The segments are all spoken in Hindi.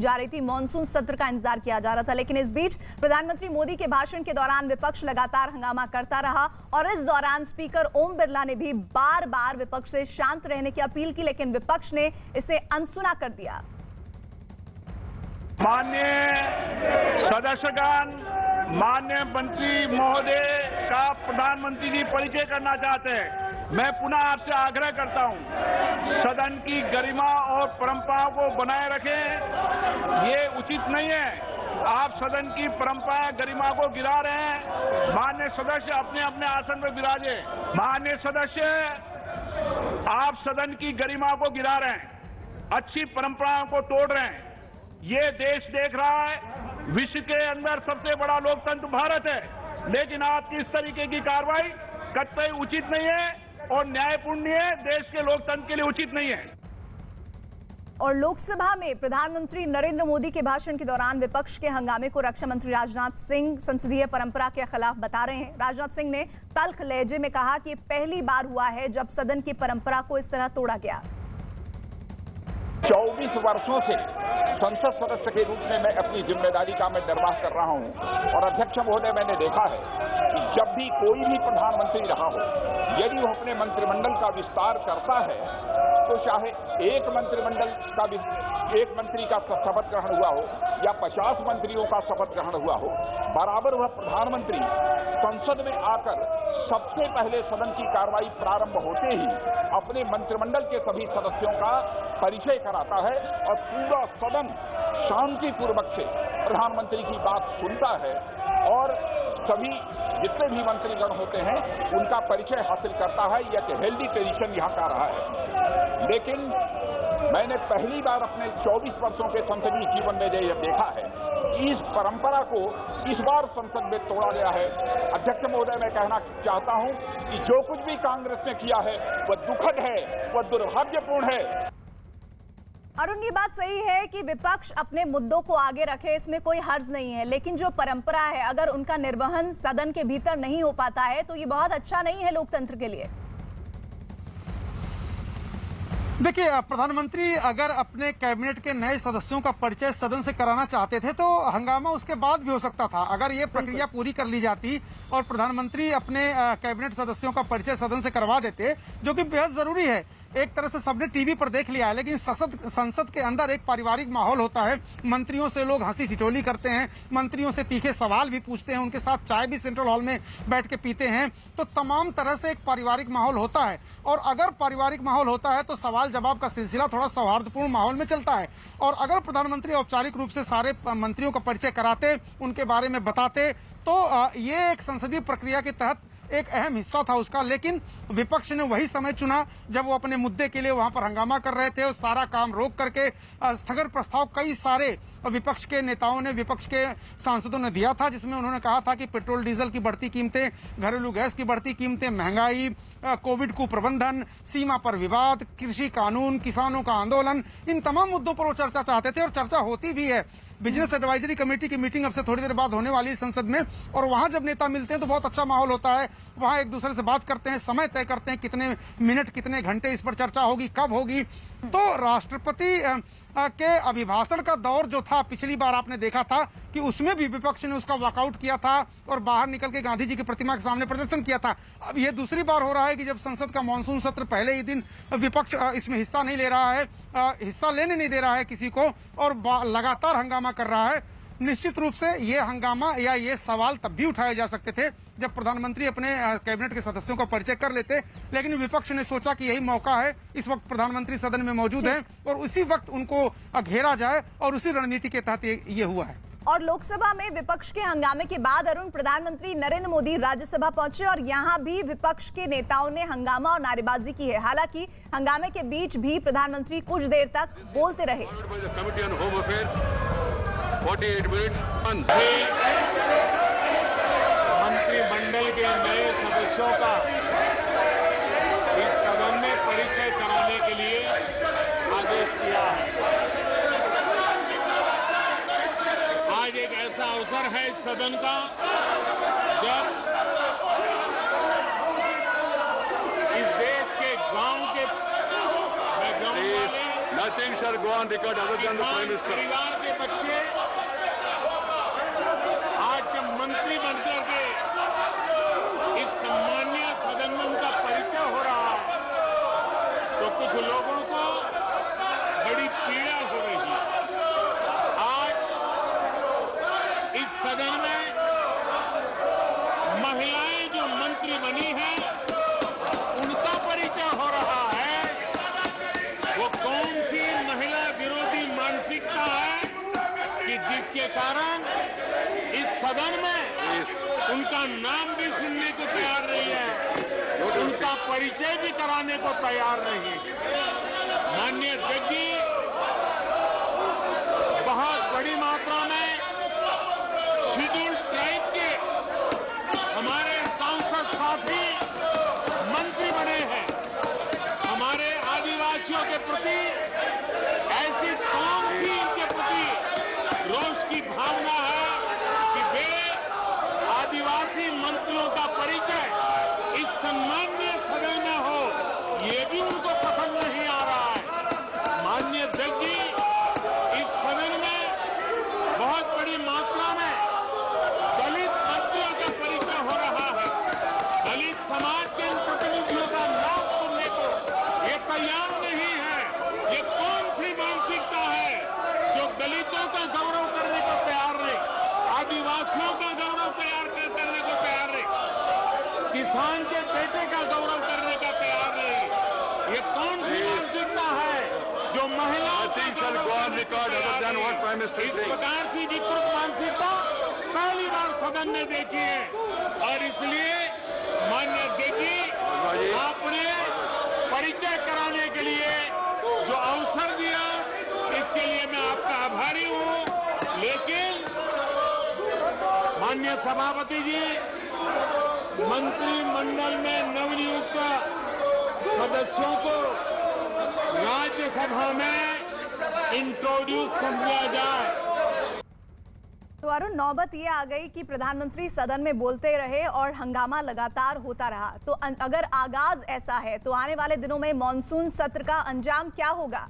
जा रही थी, मॉनसून सत्र का इंतजार किया जा रहा था, लेकिन इस बीच प्रधानमंत्री मोदी के भाषण के दौरान विपक्ष लगातार हंगामा करता रहा और इस दौरान स्पीकर ओम बिरला ने भी बार बार विपक्ष से शांत रहने की अपील की, लेकिन विपक्ष ने इसे अनसुना कर दिया। माननीय सदस्यगण, माननीय मंत्री महोदय का प्रधानमंत्री जी परिचय करना चाहते हैं। मैं पुनः आपसे आग्रह करता हूं, सदन की गरिमा और परंपराओं को बनाए रखें। ये उचित नहीं है, आप सदन की परंपरा गरिमा को गिरा रहे हैं। माननीय सदस्य अपने अपने आसन पर विराजे। माननीय सदस्य, आप सदन की गरिमा को गिरा रहे हैं, अच्छी परंपराओं को तोड़ रहे हैं। ये देश देख रहा है, विश्व के अंदर सबसे बड़ा लोकतंत्र भारत है, लेकिन आपकी इस तरीके की कार्रवाई कतई उचित नहीं है और न्यायपूर्ण है, देश के लोकतंत्र के लिए उचित नहीं है। और लोकसभा में प्रधानमंत्री नरेंद्र मोदी के भाषण के दौरान विपक्ष के हंगामे को रक्षा मंत्री राजनाथ सिंह संसदीय परंपरा के खिलाफ बता रहे हैं। राजनाथ सिंह ने तल्ख लहजे में कहा कि पहली बार हुआ है जब सदन की परंपरा को इस तरह तोड़ा गया। 24 वर्षों से संसद सदस्य के रूप में मैं अपनी जिम्मेदारी का मैं निर्वाह कर रहा हूं और अध्यक्ष महोदय, मैंने देखा है कि जब भी कोई भी प्रधानमंत्री रहा हो, यदि वो अपने मंत्रिमंडल का विस्तार करता है तो चाहे एक मंत्री का शपथ ग्रहण हुआ हो या 50 मंत्रियों का शपथ ग्रहण हुआ हो, बराबर वह प्रधानमंत्री संसद में आकर सबसे पहले सदन की कार्रवाई प्रारंभ होते ही अपने मंत्रिमंडल के सभी सदस्यों का परिचय कराता है और पूरा सदन शांतिपूर्वक से प्रधानमंत्री की बात सुनता है और सभी जितने भी मंत्रीगण होते हैं उनका परिचय हासिल करता है। यह एक हेल्दी ट्रेडिशन यहाँ का रहा है, लेकिन मैंने पहली बार अपने 24 वर्षों के संसदीय जीवन में यह देखा है कि इस परंपरा को इस बार संसद में तोड़ा गया है। अध्यक्ष महोदय, मैं कहना चाहता हूं कि जो कुछ भी कांग्रेस ने किया है वह दुखद है, वह दुर्भाग्यपूर्ण है। अरुण, ये बात सही है कि विपक्ष अपने मुद्दों को आगे रखे, इसमें कोई हर्ज नहीं है, लेकिन जो परंपरा है अगर उनका निर्वहन सदन के भीतर नहीं हो पाता है तो ये बहुत अच्छा नहीं है लोकतंत्र के लिए। देखिए, प्रधानमंत्री अगर अपने कैबिनेट के नए सदस्यों का परिचय सदन से कराना चाहते थे तो हंगामा उसके बाद भी हो सकता था। अगर ये प्रक्रिया पूरी कर ली जाती और प्रधानमंत्री अपने कैबिनेट सदस्यों का परिचय सदन से करवा देते, जो कि बेहद जरूरी है। एक तरह से सबने टीवी पर देख लिया है, लेकिन संसद के अंदर एक पारिवारिक माहौल होता है। मंत्रियों से लोग हंसी ठिठोली करते हैं, मंत्रियों से तीखे सवाल भी पूछते हैं, उनके साथ चाय भी सेंट्रल हॉल में बैठ के पीते हैं। तो तमाम तरह से एक पारिवारिक माहौल होता है और अगर पारिवारिक माहौल होता है तो सवाल जवाब का सिलसिला थोड़ा सौहार्दपूर्ण माहौल में चलता है। और अगर प्रधानमंत्री औपचारिक रूप से सारे मंत्रियों का परिचय कराते, उनके बारे में बताते, तो ये एक संसदीय प्रक्रिया के तहत एक अहम हिस्सा था उसका। लेकिन विपक्ष ने वही समय चुना जब वो अपने मुद्दे के लिए वहां पर हंगामा कर रहे थे और सारा काम रोक करके स्थगन प्रस्ताव कई सारे विपक्ष के नेताओं ने, विपक्ष के सांसदों ने दिया था, जिसमें उन्होंने कहा था कि पेट्रोल डीजल की बढ़ती कीमतें, घरेलू गैस की बढ़ती कीमतें, महंगाई, कोविड कुप्रबंधन, सीमा पर विवाद, कृषि कानून, किसानों का आंदोलन, इन तमाम मुद्दों पर वो चर्चा चाहते थे और चर्चा होती भी है। बिजनेस एडवाइजरी कमेटी की मीटिंग अब से थोड़ी देर बाद होने वाली है संसद में और वहां जब नेता मिलते हैं तो बहुत अच्छा माहौल होता है। वहां एक दूसरे से बात करते हैं, समय तय करते हैं, कितने मिनट कितने घंटे इस पर चर्चा होगी, कब होगी। तो राष्ट्रपति के अभिभाषण का दौर जो था, पिछली बार आपने देखा था कि उसमें भी विपक्ष ने उसका वॉकआउट किया था और बाहर निकल के गांधी जी की प्रतिमा के सामने प्रदर्शन किया था। अब यह दूसरी बार हो रहा है कि जब संसद का मानसून सत्र पहले ही दिन विपक्ष इसमें हिस्सा नहीं ले रहा है, हिस्सा लेने नहीं दे रहा है किसी को और लगातार हंगामा कर रहा है। निश्चित रूप से ये हंगामा या ये सवाल तब भी उठाए जा सकते थे जब प्रधानमंत्री अपने कैबिनेट के सदस्यों का परिचय कर लेते, लेकिन विपक्ष ने सोचा कि यही मौका है, इस वक्त प्रधानमंत्री सदन में मौजूद हैं और उसी वक्त उनको घेरा जाए और उसी रणनीति के तहत ये हुआ है। और लोकसभा में विपक्ष के हंगामे के बाद अरुण, प्रधानमंत्री नरेंद्र मोदी राज्यसभा पहुंचे और यहां भी विपक्ष के नेताओं ने हंगामा और नारेबाजी की है। हालांकि हंगामे के बीच भी प्रधानमंत्री कुछ देर तक बोलते रहे। 48 मिनट मंत्रिमंडल के नए सदस्यों का इस सदन में परिचय कराने के लिए आदेश किया है। आज एक ऐसा अवसर है इस सदन का जब इस देश के गांव के Nothing shall go on record other than the Prime Minister. परिवार के कि जिसके कारण इस सदन में उनका नाम भी सुनने को तैयार नहीं है, उनका परिचय भी कराने को तैयार नहीं। माननीय अध्यक्ष जी, बहुत बड़ी मात्रा में शेड्यूल्ड ट्राइब के हमारे सांसद साथी मंत्री बने हैं। हमारे आदिवासियों के प्रति ऐसी कौन सी इनके प्रति रोष की भावना है कि वे आदिवासी मंत्रियों का परिचय इस सम्माननीय सदन में हो, ये भी उनको पसंद नहीं आ रहा है। माननीय अध्यक्ष जी, इस सदन में बहुत बड़ी मात्रा में दलित मंत्रियों का परिचय हो रहा है। दलित समाज के इन प्रतिनिधियों का नाम सुनने को ये तैयार नहीं है। ये कौन सी मानसिकता है जो दलितों का गौरव करने को तैयार नहीं, आदिवासियों का गौरव करने को तैयार नहीं, किसान के बेटे का गौरव करने का तैयार नहीं। ये कौन सी मानसिकता है जो महिलाओं का गौरव करने को तैयार नहीं? इस प्रकार की विकृत मानसिकता पहली बार सदन में देखी है और इसलिए माननीय अध्यक्ष जी, आपने परिचय कराने के लिए जो अवसर दिया, इसके लिए मैं आपका आभारी हूं। लेकिन माननीय सभापति जी, मंत्रिमंडल में नवनियुक्त सदस्यों को राज्यसभा में इंट्रोड्यूस समझा जाए। तो अरुण, नौबत ये आ गई कि प्रधानमंत्री सदन में बोलते रहे और हंगामा लगातार होता रहा। तो अगर आगाज ऐसा है तो आने वाले दिनों में मॉनसून सत्र का अंजाम क्या होगा?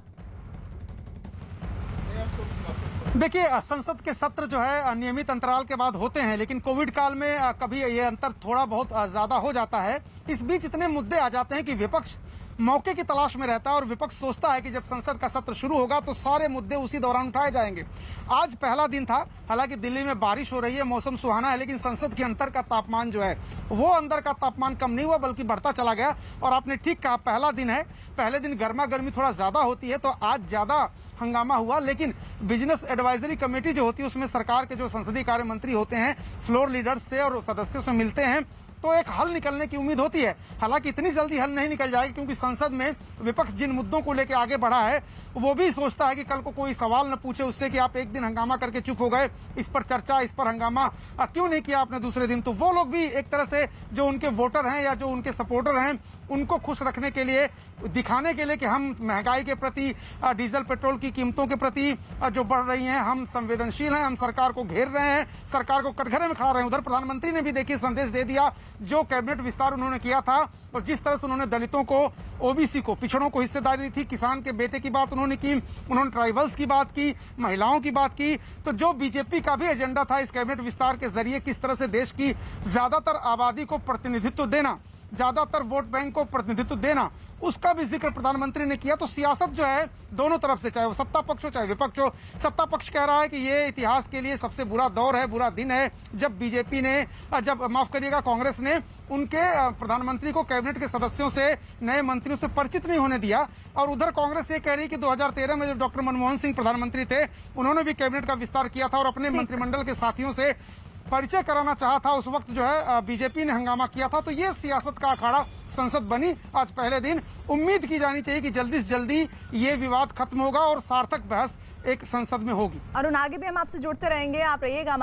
देखिए, संसद के सत्र जो है नियमित अंतराल के बाद होते हैं, लेकिन कोविड काल में कभी ये अंतर थोड़ा बहुत ज्यादा हो जाता है। इस बीच इतने मुद्दे आ जाते हैं कि विपक्ष मौके की तलाश में रहता है और विपक्ष सोचता है कि जब संसद का सत्र शुरू होगा तो सारे मुद्दे उसी दौरान उठाए जाएंगे। आज पहला दिन था, हालांकि दिल्ली में बारिश हो रही है, मौसम सुहाना है, लेकिन संसद के अंदर का तापमान जो है वो अंदर का तापमान कम नहीं हुआ बल्कि बढ़ता चला गया। और आपने ठीक कहा, पहला दिन है, पहले दिन गर्मा गर्मी थोड़ा ज्यादा होती है, तो आज ज्यादा हंगामा हुआ। लेकिन बिजनेस एडवाइजरी कमेटी जो होती है उसमें सरकार के जो संसदीय कार्य मंत्री होते हैं फ्लोर लीडर्स से और सदस्यों से मिलते हैं, तो एक हल निकलने की उम्मीद होती है। हालांकि इतनी जल्दी हल नहीं निकल जाएगी, क्योंकि संसद में विपक्ष जिन मुद्दों को लेकर आगे बढ़ा है वो भी सोचता है कि कल को कोई सवाल न पूछे उससे कि आप एक दिन हंगामा करके चुप हो गए, इस पर चर्चा, इस पर हंगामा क्यों नहीं किया आपने दूसरे दिन। तो वो लोग भी एक तरह से जो उनके वोटर हैं या जो उनके सपोर्टर हैं उनको खुश रखने के लिए, दिखाने के लिए कि हम महंगाई के प्रति, डीजल पेट्रोल की कीमतों के प्रति जो बढ़ रही हैं, हम संवेदनशील हैं, हम सरकार को घेर रहे हैं, सरकार को कटघरे में खड़ा रहे हैं। उधर प्रधानमंत्री ने भी देखिए संदेश दे दिया, जो कैबिनेट विस्तार उन्होंने किया था और जिस तरह से उन्होंने दलितों को, ओबीसी को, पिछड़ों को हिस्सेदारी दी थी, किसान के बेटे की बात उन्होंने की, उन्होंने ट्राइबल्स की बात की, महिलाओं की बात की। तो जो बीजेपी का भी एजेंडा था इस कैबिनेट विस्तार के जरिए किस तरह से देश की ज्यादातर आबादी को प्रतिनिधित्व देना, ज्यादातर वोट बैंक को प्रतिनिधित्व देना, उसका भी जिक्र प्रधानमंत्री ने किया। तो सियासत जो है दोनों तरफ से, चाहे वो सत्ता पक्ष हो चाहे विपक्ष हो, सत्ता पक्ष कह रहा है कि ये इतिहास के लिए सबसे बुरा दौर है, बुरा दिन है, जब बीजेपी ने, जब माफ करिएगा कांग्रेस ने उनके प्रधानमंत्री को कैबिनेट के सदस्यों से, नए मंत्रियों से परिचित नहीं होने दिया। और उधर कांग्रेस ये कह रही है कि 2013 में जब डॉक्टर मनमोहन सिंह प्रधानमंत्री थे, उन्होंने भी कैबिनेट का विस्तार किया था और अपने मंत्रिमंडल के साथियों से परिचय कराना चाहा था। उस वक्त जो है बीजेपी ने हंगामा किया था। तो ये सियासत का अखाड़ा संसद बनी आज पहले दिन। उम्मीद की जानी चाहिए कि जल्दी से जल्दी ये विवाद खत्म होगा और सार्थक बहस एक संसद में होगी। अरुण, आगे भी हम आपसे जुड़ते रहेंगे, आप रहिएगा।